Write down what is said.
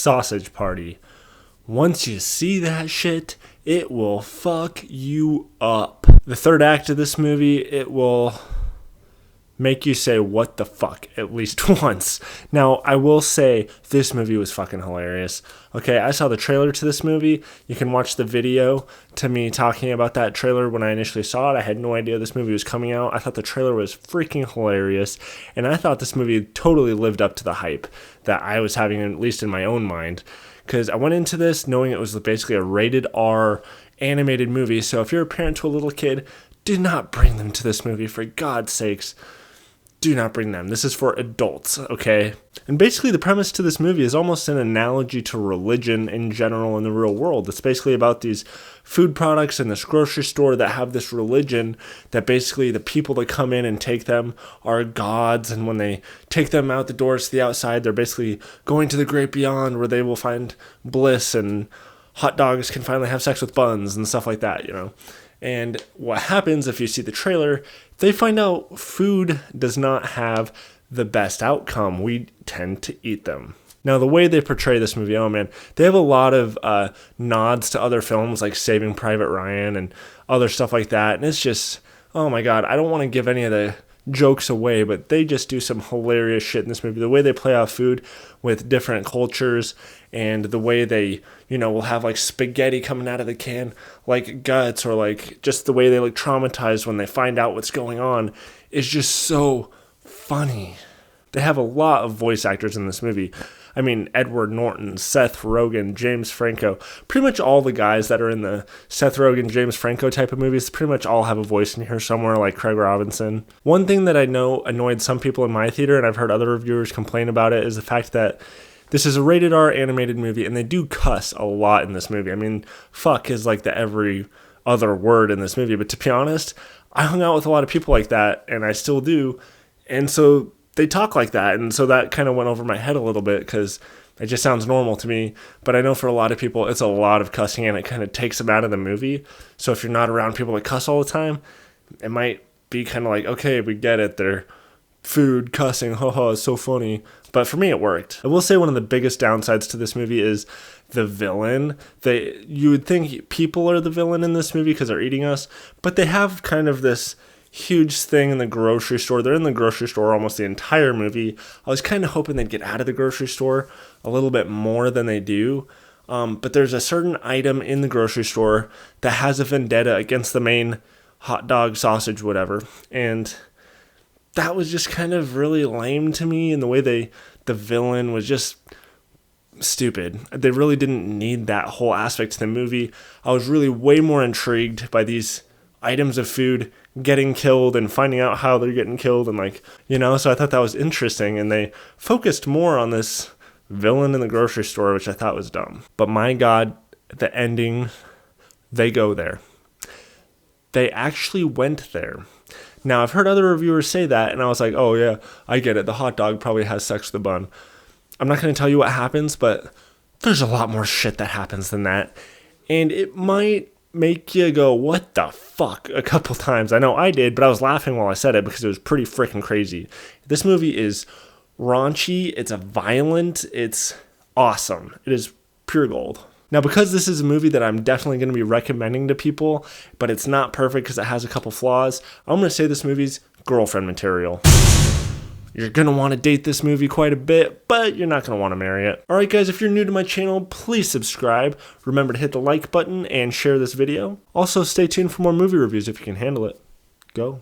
sausage party. Once you see that shit, it will fuck you up. The third act of this movie, it will make you say, what the fuck, at least once. Now, I will say, this movie was fucking hilarious. Okay, I saw the trailer to this movie. You can watch the video to me talking about that trailer when I initially saw it. I had no idea this movie was coming out. I thought the trailer was freaking hilarious, and I thought this movie totally lived up to the hype that I was having, at least in my own mind. Because I went into this knowing it was basically a rated R animated movie, so if you're a parent to a little kid, do not bring them to this movie, for God's sakes. Do not bring them. This is for adults, okay? And basically the premise to this movie is almost an analogy to religion in general in the real world. It's basically about these food products in this grocery store that have this religion that basically the people that come in and take them are gods, and when they take them out the doors to the outside, they're basically going to the great beyond where they will find bliss and hot dogs can finally have sex with buns and stuff like that, you know? And what happens if you see the trailer, they find out food does not have the best outcome. We tend to eat them. Now, the way they portray this movie, oh man, they have a lot of nods to other films like Saving Private Ryan and other stuff like that. And it's just, oh my God, I don't want to give any of the jokes away, but they just do some hilarious shit in this movie. The way they play off food with different cultures, and the way they, you know, will have like spaghetti coming out of the can like guts, or like just the way they look traumatized when they find out what's going on is just so funny. They have a lot of voice actors in this movie. I mean, Edward Norton, Seth Rogen, James Franco, pretty much all the guys that are in the Seth Rogen, James Franco type of movies, pretty much all have a voice in here somewhere, like Craig Robinson. One thing that I know annoyed some people in my theater, and I've heard other reviewers complain about it, is the fact that this is a rated R animated movie, and they do cuss a lot in this movie. I mean, fuck is like the every other word in this movie, but to be honest, I hung out with a lot of people like that, and I still do, and so they talk like that, and so that kind of went over my head a little bit because it just sounds normal to me. But I know for a lot of people, it's a lot of cussing, and it kind of takes them out of the movie. So if you're not around people that cuss all the time, it might be kind of like, okay, we get it. They're food, cussing, haha, it's so funny. But for me, it worked. I will say one of the biggest downsides to this movie is the villain. You would think people are the villain in this movie because they're eating us, but they have kind of this huge thing in the grocery store. They're in the grocery store almost the entire movie. I was kind of hoping they'd get out of the grocery store a little bit more than they do. But there's a certain item in the grocery store that has a vendetta against the main hot dog, sausage, whatever. And that was just kind of really lame to me. And the way the villain was just stupid. They really didn't need that whole aspect to the movie. I was really way more intrigued by these items of food getting killed and finding out how they're getting killed, and like, you know, so I thought that was interesting, and they focused more on this villain in the grocery store, which I thought was dumb. But my God, the ending, they go there. They actually went there. Now, I've heard other reviewers say that, and I was like, oh yeah, I get it. The hot dog probably has sex with the bun. I'm not going to tell you what happens, but there's a lot more shit that happens than that, and it might make you go, what the fuck, a couple times. I know I did, but I was laughing while I said it because it was pretty freaking crazy. This movie is raunchy, it's violent, it's awesome. It is pure gold. Now, because this is a movie that I'm definitely going to be recommending to people, but it's not perfect because it has a couple flaws, I'm going to say this movie's girlfriend material. You're going to want to date this movie quite a bit, but you're not going to want to marry it. Alright guys, if you're new to my channel, please subscribe. Remember to hit the like button and share this video. Also, stay tuned for more movie reviews if you can handle it. Go.